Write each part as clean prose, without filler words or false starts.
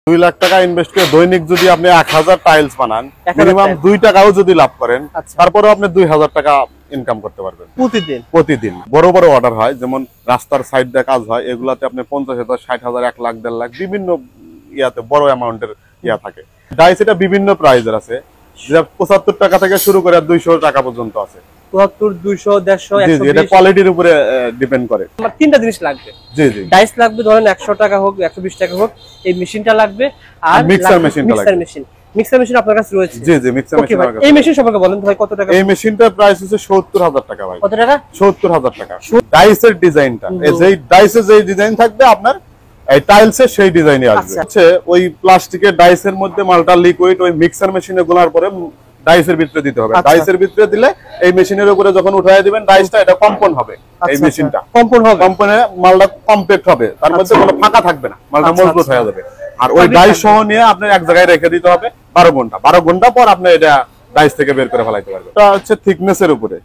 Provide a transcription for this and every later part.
2 লাখ টাকা ইনভেস্ট করে দৈনিক যদি আপনি 1000 টাইলস বানান, মিনিমাম 2 টাকাও যদি লাভ করেন, তারপরেও আপনি 2000 টাকা ইনকাম করতে পারবেন প্রতিদিন। বড় বড় অর্ডার হয়, যেমন রাস্তার সাইড দিয়ে কাজ হয়, এগুলাতে আপনি 50,000, 60,000, 1 লাখ, 1.5 লাখ বিভিন্ন ইয়াতে বড় অ্যামাউন্টের ইয়া থাকে। ডাইস এটা বিভিন্ন প্রাইজের আছে, যেটা 75 টাকা থেকে শুরু করে 200 টাকা পর্যন্ত আছে। 75, 200, 150, জি জি, এটা কোয়ালিটির উপরে ডিপেন্ড করে। আমার তিনটা জিনিস লাগবে। জি জি, ডাইস লাগবে, ধরেন 100 টাকা হোক, 120 টাকা হোক, এই মেশিনটা লাগবে, আর মিক্সার মেশিনটা লাগবে। মিক্সার মেশিন আপনার কাছে রয়েছে? জি জি, মিক্সার মেশিন আমার কাছে। এই মেশিন সম্পর্কে বলেন ভাই, কত টাকা? এই মেশিনটার প্রাইস হচ্ছে 70,000 টাকা ভাই। কত টাকা? 70,000 টাকা। ডাইসের ডিজাইনটা, এই ডাইসের যে ডিজাইন থাকবে আপনার এই টাইলসের সেই ডিজাইনই আসবে। হচ্ছে ওই প্লাস্টিকের ডাইসের মধ্যে মালটা লিকুইড ওই মিক্সার মেশিনে গোলার পরে ডাইসের ভিতরে দিতে হবে। ডাইসের ভিতরে দিলে এই মেশিনের উপরে যখন উঠায় দিবেন ডাইসটা, এটা কম্পন হবে। এই মেশিনটা কম্পন হবে, কম্পনে মালটা কমপ্লিট হবে, তার মধ্যে কোনো ফাঁকা থাকবে না, মালটা মজবুত হয়ে যাবে। আর ওই ডাইস সহ নিয়ে আপনি এক জায়গায় রেখে দিতে হবে 12 ঘন্টা। 12 ঘন্টা পর আপনি এটা ডাইস থেকে বের করে ফেলাইতে পারবেন। এটা হচ্ছে থিকনেসের উপরে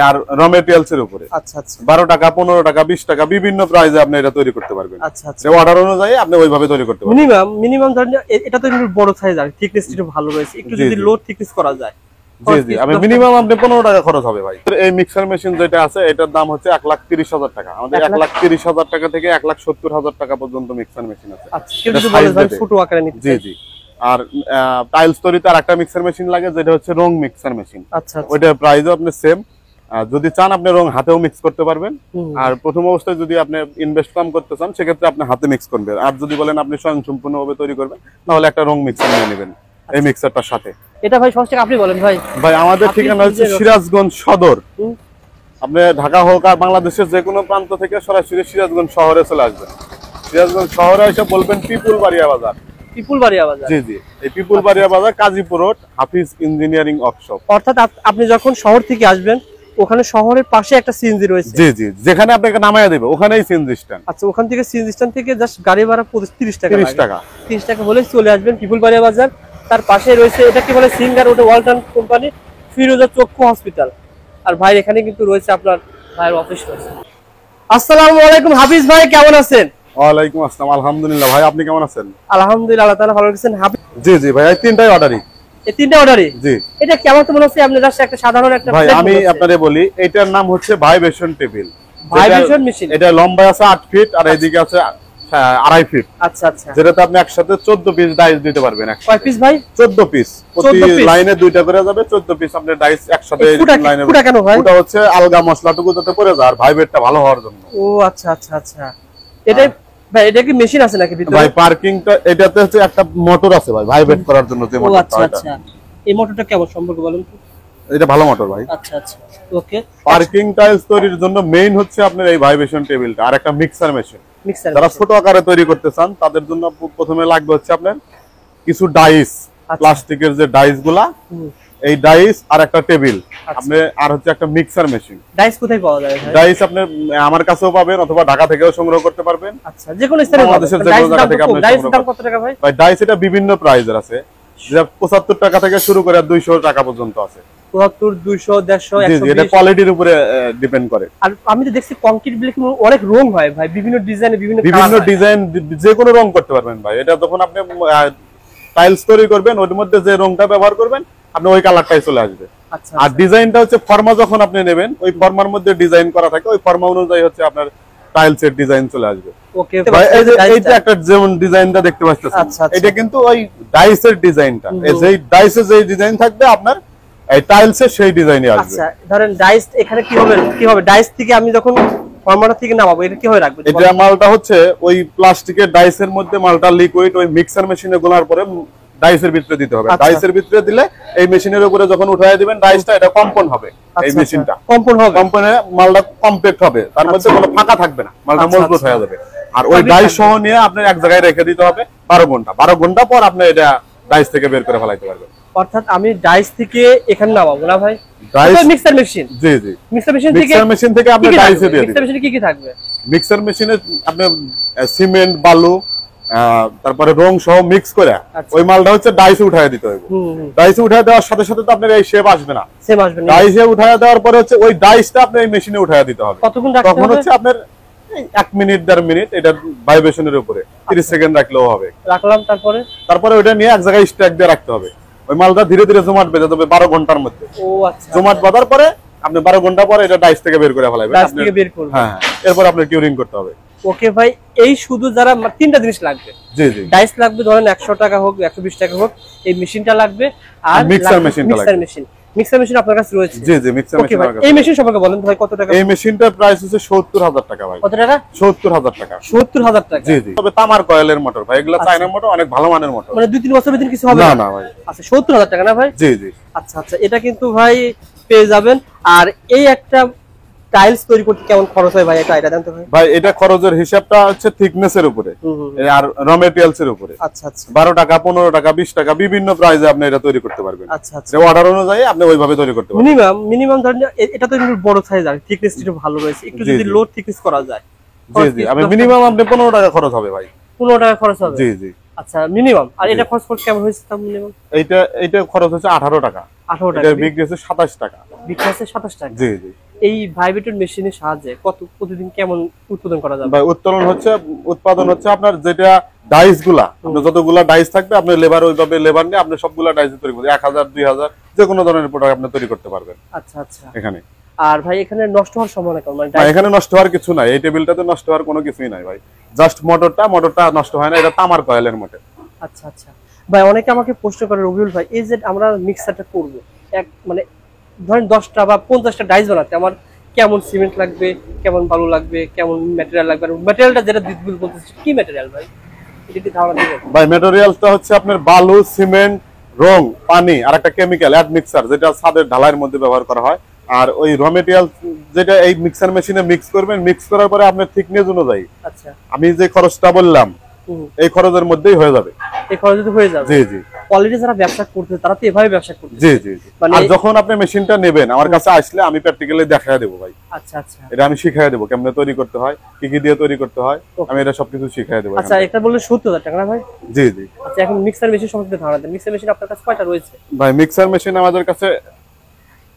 আর র মেটেরিয়ালস এর উপরে। আচ্ছা আচ্ছা, 12 টাকা, 15 টাকা, 20 টাকা বিভিন্ন প্রাইসে আপনি এটা তৈরি করতে পারবেন। আচ্ছা আচ্ছা, অর্ডার অনুযায়ী আপনি ওইভাবে তৈরি করতে পারবেন। মিনিমাম ধরেন এটা তো একটু বড় সাইজ, আর থিকনেস একটু ভালো রয়েছে, একটু যদি লো থিকনেস করা যায়। জি জি, আমি মিনিমাম আপনি 15 টাকা খরচ হবে ভাই। এই মিক্সার মেশিন যেটা আছে এটার দাম হচ্ছে 1,30,000 টাকা। আমাদের 1,30,000 টাকা থেকে 1,70,000 টাকা পর্যন্ত মিক্সার মেশিন আছে। আচ্ছা, কেউ যদি বলে ভাই ছোট আকারে নিতে? জি জি। আর টাইলস তৈরিতে আরেকটা মিক্সার মেশিন লাগে, যেটা হচ্ছে রং মিক্সার মেশিন। আচ্ছা, ওইটার প্রাইসও আপনি সেম। যদি চান আপনি রং হাতেও মিক্স করতে পারবেন। আর প্রথম অবস্থায় যদি আপনি ইনভেস্ট কম করতে চান, সেক্ষেত্রে আপনি হাতে মিক্স করবেন। আর যদি বলেন আপনি স্বয়ংসম্পূর্ণভাবে তৈরি করবেন, তাহলে একটা রং মিক্সার নিয়ে নেবেন এই মিক্সারটার সাথে। এটা ভাই সহজ টাকা আপনি বলেন ভাই। ভাই আমাদের ঠিকানা হচ্ছে সিরাজগঞ্জ সদর। আপনি ঢাকা হোক আর বাংলাদেশের যে কোনো প্রান্ত থেকে সরাসরি সিরাজগঞ্জ শহরে চলে আসবেন। সিরাজগঞ্জ শহরে এসে বলবেন পিপুল বাড়িয়া বাজার। পিপুল বাড়িয়া বাজার? জি জি, এই পিপুল বাড়িয়া বাজার, কাজীপুর রোড, হাফিজ ইঞ্জিনিয়ারিং ওয়ার্কশপ। অর্থাৎ আপনি যখন শহর থেকে আসবেন, ওখানে শহরের পাশে একটা সিএনজি রয়েছে। জি জি, যেখানে আপনাকে নামায়া দেবে ওখানেই সিএনজি স্ট্যান্ড। আচ্ছা, ওখান থেকে সিএনজি স্ট্যান্ড থেকে জাস্ট গাড়ি ভাড়া 30 টাকা। 30 টাকা হলে চলে আসবেন পিপুল বাড়িয়া বাজার। তার পাশে রয়েছে, এটা কি বলে, সিঙ্গার ওটা ওয়ালটন কোম্পানি, ফিরোজা চক্ষু হসপিটাল। আর ভাই এখানে কিন্তু রয়েছে আপনার ভাইয়ের অফিস রয়েছে। আসসালামু আলাইকুম হাফিজ ভাই, কেমন আছেন? ওয়ালাইকুম আসসালাম, আলহামদুলিল্লাহ। ভাই আপনি কেমন আছেন? আলহামদুলিল্লাহ, আল্লাহ তাআলা ভালো রাখছেন। হাফিজ জি জি ভাই, এই তিনটাই অর্ডারই। এই তিনটা অর্ডারই? জি। এটা কেমন তো মনে হচ্ছে আপনি জাস্ট একটা সাধারণ একটা ভাই আমি আপনারে বলি, এটার নাম হচ্ছে ভাইব্রেশন টেবিল। Vibration machine. এটা লম্বা আছে 8 ফিট আর এইদিকে আছে 2.5 ফিট। আচ্ছা আচ্ছা, যেটাতে আপনি একসাথে 14 পিস ডাইস দিতে পারবেন। কয় পিস ভাই? 14 পিস। প্রতি লাইনে দুইটা করে যাবে, 14 পিস আপনি ডাইস একসাথে লাইনে। পুরো কেন ভাই? ওটা হচ্ছে আলগা মশলাটুকু যাতে পড়ে যায় আর ভাইব্রেটটা ভালো হওয়ার জন্য। ও আচ্ছা আচ্ছা আচ্ছা, এটা ভাই এটা কি মেশিন আছে নাকি ভিতরে? ভাই পার্কিংটা এটাতে হচ্ছে একটা মোটর আছে ভাই, ভাইব্রেট করার জন্য যে মোটরটা। আচ্ছা আচ্ছা, এই মোটরটা কেমন সম্পর্কে বলেন তো? এটা ভালো মোটর ভাই। আচ্ছা আচ্ছা, ওকে। পার্কিং টাইলস তৈরির জন্য মেইন হচ্ছে আপনার এই ভাইব্রেশন টেবিলটা আর একটা মিক্সার মেশিন। যারা ছোট আকারে তৈরি করতে চান তাদের জন্য প্রথমে লাগবে হচ্ছে আপনার কিছু ডাইস, প্লাস্টিকের যে ডাইস গুলা, এই ডাইস আর একটা টেবিল আপনি, আর হচ্ছে একটা মিক্সার মেশিন। ডাইস কোথায় পাওয়া যায় ভাই? ডাইস আপনি আমার কাছেও পাবেন অথবা ঢাকা থেকেও সংগ্রহ করতে পারবেন। আচ্ছা, যে কোনো স্থানে বাংলাদেশের যে কোনো জায়গা থেকে আপনি ডাইস দাম কত টাকা ভাই? ভাই ডাইস এটা বিভিন্ন প্রাইজের আছে, যেটা 75 টাকা থেকে শুরু করে 200 টাকা পর্যন্ত আছে। 75, 200, 150, 120। এটা কোয়ালিটির উপরে ডিপেন্ড করে। আর আমি তো দেখছি কংক্রিট ব্লক অনেক রং হয় ভাই, বিভিন্ন ডিজাইনে বিভিন্ন ডিজাইন, যে কোনো রং করতে পারবেন ভাই। এটা যখন আপনি টাইলস তৈরি করবেন ওর মধ্যে যে রংটা ব্যবহার করবেন আপনি ওই কালারটাই চলে আসবে। আর ডিজাইনটা হচ্ছে ফর্মা যখন আপনি নেবেন, ওই ফর্মার মধ্যে ডিজাইন করা থাকে, ওই ফর্মা অনুযায়ী হচ্ছে আপনার টাইলসের ডিজাইন চলে আসবে। ওকে ভাই, এই যে এইটা একটা যেমন ডিজাইনটা দেখতে পাচ্ছেন, এটা কিন্তু ওই ডাইসের ডিজাইনটা। এই যে ডাইসের যে ডিজাইন থাকবে আপনার এই টাইলসের সেই ডিজাইনই আসবে। আচ্ছা, ধরেন ডাইস এখানে কি হবে ডাইস থেকে আমি যখন ফর্মাটা থেকে নামাবো, এটা কি হয়ে রাখবে? এটা মালটা হচ্ছে ওই প্লাস্টিকের ডাইসের মধ্যে মালটা লিকুইড ওই মিক্সার মেশিনে গোলার পরে ডাইসের ভিতরে দিতে হবে। ডাইসের ভিতরে দিলে এই মেশিনের উপরে যখন উঠায় দিবেন ডাইসটা, এটা কম্পন হবে। এই মেশিনটা কম্পন হবে, কম্পনে মালটা কমপ্লিট হবে, তার মধ্যে কোনো ফাঁকা থাকবে না, মালটা মজবুত হয়ে যাবে। আর ওই ডাইস সহ নিয়ে আপনি এক জায়গায় রেখে দিতে হবে 12 ঘন্টা। 12 ঘন্টা পর আপনি এটা ডাইস থেকে বের করে ফেলাইতে পারবেন। অর্থাৎ আমি ডাইস থেকে এখানে নামাবো না ভাই? Dies mixer machine? জি জি, মিক্সার মেশিন থেকে আপনি ডাইসে দিয়ে দিবেন। মিক্সার মেশিনে কি কি থাকবে? মিক্সার মেশিনে আপনি সিমেন্ট, বালু, তারপরে রং সহ মিক্স করে ওই মালটা হচ্ছে ডাইসে উঠায় দিতে হবে। ডাইসে উঠায় দেওয়ার সাথে সাথে তো আপনার এই শেপ আসবে না, ডাইসে উঠায় দেওয়ার পরে হচ্ছে ওই ডাইসটা আপনি এই মেশিনে উঠায় দিতে হবে। কতক্ষণ রাখতে হবে? তখন হচ্ছে আপনার 1 মিনিট 1.5 মিনিট এটা ভাইব্রেশনের উপরে 30 সেকেন্ড রাখলেও হবে। রাখলাম, তারপরে ওটা নিয়ে এক জায়গায় স্ট্যাক দিয়ে রাখতে হবে। ওই মালটা ধীরে ধীরে জমাট বেঁধে দেবে 12 ঘন্টার মধ্যে। ও আচ্ছা, জমাট বাঁধার পরে আপনি 12 ঘন্টা পরে এটা ডাইস থেকে বের করে ফেলাবেন। ডাইস থেকে বের করবেন। হ্যাঁ, এরপর আপনি কিউরিং করতে হবে। ওকে ভাই, এই শুধু যারা তিনটা জিনিস লাগবে। জি জি, ডাইস লাগবে, ধরেন 100 টাকা হোক 120 টাকা হোক, এই মেশিনটা লাগবে, আর মিক্সার মেশিনটা লাগবে। মিক্সার মেশিন আপনার কাছে রয়েছে? জি জি, মিক্সার মেশিন আমার কাছে। এই মেশিন সম্পর্কে বলেন ভাই, কত টাকা? এই মেশিনটার প্রাইস হচ্ছে 70,000 টাকা ভাই। কত টাকা? 70,000 টাকা। 70,000 টাকা? জি জি, তবে তামার কয়েলের মোটর ভাই, এগুলা চায়না মোটর, অনেক ভালো মানের মোটর। মানে 2-3 বছর ভিতরে কিছু হবে না? না ভাই। আচ্ছা, 70,000 টাকা না ভাই? জি জি। আচ্ছা আচ্ছা, এটা কিন্তু ভাই পেয়ে যাবেন। আর এই একটা টাইলস তৈরি করতে কেমন খরচ হয় ভাই, এটা দেন তো ভাই। ভাই এটা খরচের হিসাবটা হচ্ছে থিকনেসের উপরে আর র মেটেরিয়ালস এর উপরে। আচ্ছা আচ্ছা, 12 টাকা 15 টাকা 20 টাকা বিভিন্ন প্রাইসে আপনি এটা তৈরি করতে পারবেন। আচ্ছা আচ্ছা, অর্ডার অনুযায়ী আপনি ওইভাবে তৈরি করতে পারবেন। মিনিমাম ধরেন এটা তো একটু বড় সাইজ, আর থিকনেসটা ভালো রয়েছে, একটু যদি লো থিকনেস করা যায়। জি জি, আমি মিনিমাম আপনি 15 টাকা খরচ হবে ভাই। 15 টাকা খরচ হবে? জি জি। আচ্ছা, মিনিমাম। আর এটা খরচ করতে কেমন হয়েছে তার মিনিমাম? এইটা খরচ হচ্ছে 18 টাকা। 18 টাকা। এটা বিক্রি হচ্ছে 27 টাকা। বিক্রি হচ্ছে 27 টাকা। জি জি। এই ভাইব্রেটর মেশিনের সাহায্যে প্রতিদিন কেমন উৎপাদন করা যাবে ভাই? উৎপাদন হচ্ছে আপনার যেটা ডাইস গুলা, আপনার যতগুলা ডাইস থাকবে আপনি লেবার ওইভাবে লেবার নিয়ে আপনি সবগুলা ডাইস তৈরি করতে 1000 2000 যে কোনো ধরনের প্রোডাক্ট আপনি তৈরি করতে পারবেন। আচ্ছা আচ্ছা। এখানে আর ভাই এখানে নষ্ট হওয়ার সম্ভাবনা কেমন? মানে এখানে নষ্ট হওয়ার কিছু নাই, এই টেবিলটাতে নষ্ট হওয়ার কোনো কিছুই নাই ভাই। জাস্ট মোটরটা নষ্ট হয় না, এটা তামার কয়েলের মোটর। আচ্ছা আচ্ছা ভাই, অনেকে আমাকে প্রশ্ন করে, রবিউল ভাই এই যে আমরা মিক্সারটা করব, মানে ধরেন 10টা বা 50টা ডাইস বানাতে আমার কেমন সিমেন্ট লাগবে, কেমন বালু লাগবে, কেমন ম্যাটেরিয়াল লাগবে? আর ম্যাটেরিয়ালটা যেটা দিদবুল বলতেছে, কি ম্যাটেরিয়াল ভাই? এটা কি ধারণা দিবেন ভাই? ম্যাটেরিয়ালটা হচ্ছে আপনার বালু, সিমেন্ট, রং, পানি আর একটা কেমিক্যাল অ্যাডমিক্সার, যেটা ছাদের ঢালাইয়ের মধ্যে ব্যবহার করা হয়। আর ওই র মেটেরিয়াল যেটা এই মিক্সার মেশিনে মিক্স করবেন, মিক্স করার পরে আপনার থিকনেস অনুযায়ী আচ্ছা আমি যে খরচটা বললাম এই খরচের মধ্যেই হয়ে যাবে। এই খরচে হয়ে যাবে? জি জি। অলরেডি যারা ব্যবসা করতে তারা তো এভাবে ব্যবসা করতে। জি জি। মানে আর যখন আপনি মেশিনটা নেবেন আমার কাছে আসলে আমি প্র্যাকটিক্যালি দেখায় দেব ভাই। আচ্ছা আচ্ছা, এটা আমি শিখায় দেব কেমনে তৈরি করতে হয়, কি কি দিয়ে তৈরি করতে হয়, আমি এটা সবকিছু শিখায় দেব। আচ্ছা, এটা বললে 70,000 টাকা না ভাই? জি জি। আচ্ছা, এখন মিক্সার মেশিন সম্পর্কে ধারণা দেন। মিক্সার মেশিন আপনার কাছে কয়টা রয়েছে ভাই? মিক্সার মেশিন আমাদের কাছে,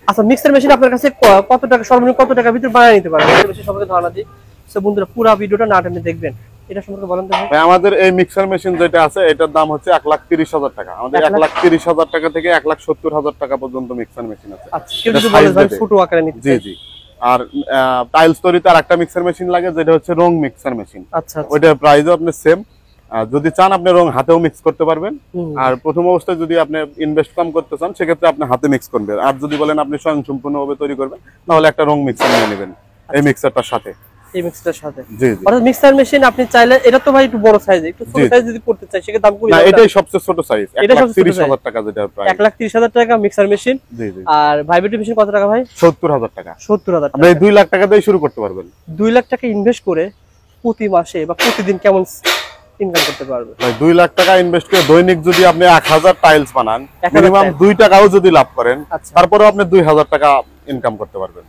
আচ্ছা মিক্সার মেশিন আপনার কাছে কত টাকা, সর্বনিম্ন কত টাকার ভিতরে বানিয়ে নিতে পারবেন? মিক্সার মেশিন সম্পর্কে ধারণা দিই। সো বন্ধুরা, পুরো ভিডিওটা না টেনে দেখবেন। এটা সম্পর্কে বলেন তো ভাই। আমাদের এই মিক্সার মেশিন যেটা আছে এটার দাম হচ্ছে 1,30,000 টাকা। আমাদের 1,30,000 টাকা থেকে 1,70,000 টাকা পর্যন্ত মিক্সার মেশিন আছে। আচ্ছা, কেউ যদি বলে ভাই ছোট আকারে নিতে? জি জি। আর টাইলস তৈরিতে আরেকটা মিক্সার মেশিন লাগে যেটা হচ্ছে রং মিক্সার মেশিন। আচ্ছা, ওইটার প্রাইসও আপনার সেম। যদি চান আপনি রং হাতেও মিক্স করতে পারবেন। আর প্রথম অবস্থায় যদি আপনি ইনভেস্ট কম করতে চান সেক্ষেত্রে আপনি হাতে মিক্স করবেন। আর যদি বলেন আপনি স্বয়ংসম্পূর্ণভাবে তৈরি করবেন তাহলে একটা রং মিক্সার নিয়ে নেবেন এই মিক্সারটার সাথে। এই মিক্সারটার সাথে? জি জি। অর্থাৎ মিক্সার মেশিন আপনি চাইলে, এটা তো ভাই একটু বড় সাইজ, একটু ছোট সাইজ যদি করতে চাই সেক্ষেত্রে দাম কমে যাবে? না, এটাই সবচেয়ে ছোট সাইজ। এটা সবচেয়ে ছোট 1,30,000 টাকা যেটা প্রাইস। 1,30,000 টাকা মিক্সার মেশিন। জি জি। আর ভাইব্রেটর মেশিন কত টাকা ভাই? 70,000 টাকা। 70,000 টাকা। আপনি 2 লাখ টাকা দিয়ে শুরু করতে পারবেন। 2 লাখ টাকা ইনভেস্ট করে প্রতি মাসে বা প্রতিদিন কেমন ইনকাম করতে পারবে? ভাই 2 লাখ টাকা ইনভেস্ট করে দৈনিক যদি আপনি 1000 টাইলস বানান, 1000 মিনিমাম 2 টাকাও যদি লাভ করেন, আচ্ছা, তারপরেও আপনি 2000 টাকা ইনকাম করতে পারবেন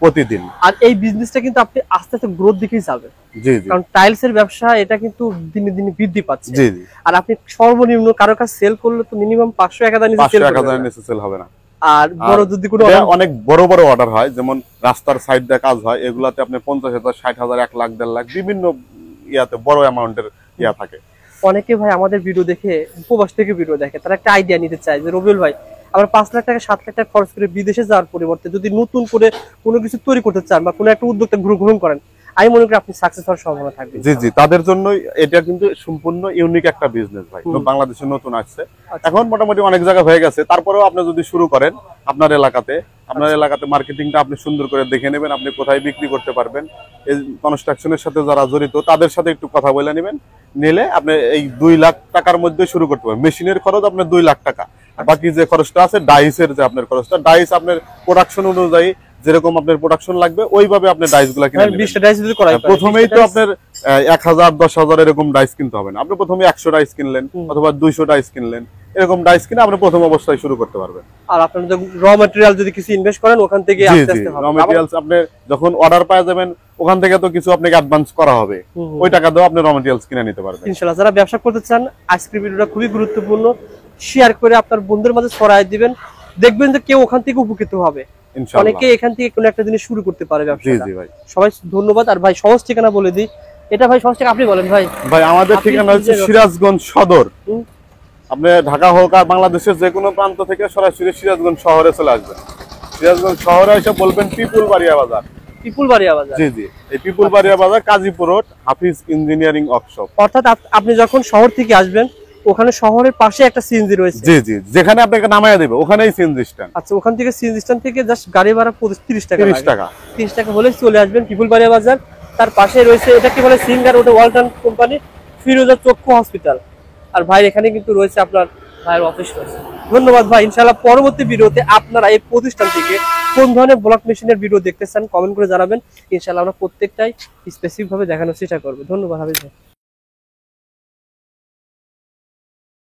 প্রতিদিন। আর এই বিজনেসটা কিন্তু আপনি আস্তে আস্তে গ্রোথ দিকেই যাবে। জি জি। কারণ টাইলস এর ব্যবসা এটা কিন্তু দিনে দিনে বৃদ্ধি পাচ্ছে। জি জি। আর আপনি সর্বনিম্ন কারো কাছে সেল করলে তো মিনিমাম 500-1000 নিচে সেল করতে 500-1000 নিচে সেল হবে না। আর বড় যদি কোনো অনেক বড় বড় অর্ডার হয়, যেমন রাস্তার সাইড দিয়ে কাজ হয়, এগুলাতে আপনি 50,000 60,000 1 লাখ 1.5 লাখ বিভিন্ন ইয়াতে বড় অ্যামাউন্টের ইয়া থাকে। অনেকে ভাই আমাদের ভিডিও দেখে, উপবাস থেকে ভিডিও দেখে, তারা একটা আইডিয়া নিতে চায় যে রবিউল ভাই আমরা 5 লাখ টাকা 7 লাখ টাকা খরচ করে বিদেশে যাওয়ার পরিবর্তে যদি নতুন করে কোনো কিছু তৈরি করতে চান বা কোনো একটা উদ্যোক্তা গ্রহণ করেন, আমি মনে করি আপনি সাকসেস হওয়ার সম্ভাবনা থাকবে। জি জি, তাদের জন্য এটা কিন্তু সম্পূর্ণ ইউনিক একটা বিজনেস ভাই। বাংলাদেশে নতুন আসছে, এখন মোটামুটি অনেক জায়গা হয়ে গেছে। তারপরেও আপনি যদি শুরু করেন আপনার এলাকাতে মার্কেটিংটা আপনি সুন্দর করে দেখে নেবেন, আপনি কোথায় বিক্রি করতে পারবেন। এই কনস্ট্রাকশনের সাথে যারা জড়িত তাদের সাথে একটু কথা বলে নেবেন, নিলে আপনি এই 2 লাখ টাকার মধ্যে শুরু করতে পারবেন। মেশিনের খরচ আপনার 2 লাখ টাকা, বাকি যে খরচটা আছে ডাইসের যে আপনার খরচটা, ডাইস আপনার প্রোডাকশন অনুযায়ী যেরকম আপনার প্রোডাকশন লাগবে ওইভাবে আপনি ডাইস গুলা কিনে নেবেন। 20টা ডাইস যদি করাই, প্রথমেই তো আপনার 1000 10,000 এরকম ডাইস কিনতে হবে না। আপনি প্রথমে 100 ডাইস কিনলেন অথবা 200 ডাইস কিনলেন, এরকম ডাইস কিনে আপনি প্রথম অবস্থায় শুরু করতে পারবেন। আর আপনার যে র ম্যাটেরিয়াল যদি কিছু ইনভেস্ট করেন ওখান থেকে আস্তে আস্তে হবে। র ম্যাটেরিয়ালস আপনি যখন অর্ডার পাওয়া যাবেন ওখান থেকে তো কিছু আপনাকে অ্যাডভান্স করা হবে, ওই টাকা দিয়ে আপনি র ম্যাটেরিয়ালস কিনে নিতে পারবেন ইনশাআল্লাহ। যারা ব্যবসা করতে চান আজকের ভিডিওটা খুবই গুরুত্বপূর্ণ, শেয়ার করে আপনার বন্ধুদের মাঝে ছড়ায় দিবেন, দেখবেন যে কেউ ওখান থেকে উপকৃত হবে। ইনশাআল্লাহ। অনেকে এখান থেকে কোনো একটা জিনিস শুরু করতে পারে জি ব্যবসাটা। জি ভাই। সবাই ধন্যবাদ। আর ভাই সহজ ঠিকানা বলে দিই, এটা ভাই সহজ ঠিকানা আপনি বলেন ভাই। ভাই আমাদের আপনি ঠিকানা হচ্ছে নিজে- সিরাজগঞ্জ সদর। হুম। আপনি ঢাকা হোক আর বাংলাদেশের যে কোনো প্রান্ত থেকে সরাসরি সিরাজগঞ্জ শহরে চলে আসবেন। সিরাজগঞ্জ শহরে এসে বলবেন পিপুল বাড়িয়া বাজার। পিপুল বাড়িয়া বাজার। জি জি, এই পিপুল বাড়িয়া বাজার কাজীপুর রোড, হাফিজ ইঞ্জিনিয়ারিং ওয়ার্কশপ। অর্থাৎ আপনি যখন শহর থেকে আসবেন, ওখানে শহরের পাশে একটা সিএনজি রয়েছে। জি জি, যেখানে আপনাকে নামাইয়া দেবে ওখানেই সিএনজি স্ট্যান্ড। আচ্ছা, ওখান থেকে সিএনজি স্ট্যান্ড থেকে জাস্ট গাড়ি ভাড়া 30 টাকা। 30 টাকা। 30 টাকা হলে চলে আসবেন পিপুল বাড়িয়া বাজার। তার পাশে রয়েছে এটা কি বলে সিঙ্গার, ওটা ওয়ালটন কোম্পানি, ফিরোজা চক্ষু হসপিটাল। আর ভাই এখানে কিন্তু রয়েছে আপনার ভাইয়ের অফিস রয়েছে। ধন্যবাদ ভাই। ইনশাআল্লাহ পরবর্তী ভিডিওতে আপনারা এই প্রতিষ্ঠান থেকে কোন ধরনের ব্লক মেশিনের ভিডিও দেখতে চান কমেন্ট করে জানাবেন। ইনশাআল্লাহ আমরা প্রত্যেকটাই স্পেসিফিক ভাবে দেখানোর চেষ্টা করব। ধন্যবাদ হাবিব ভাই।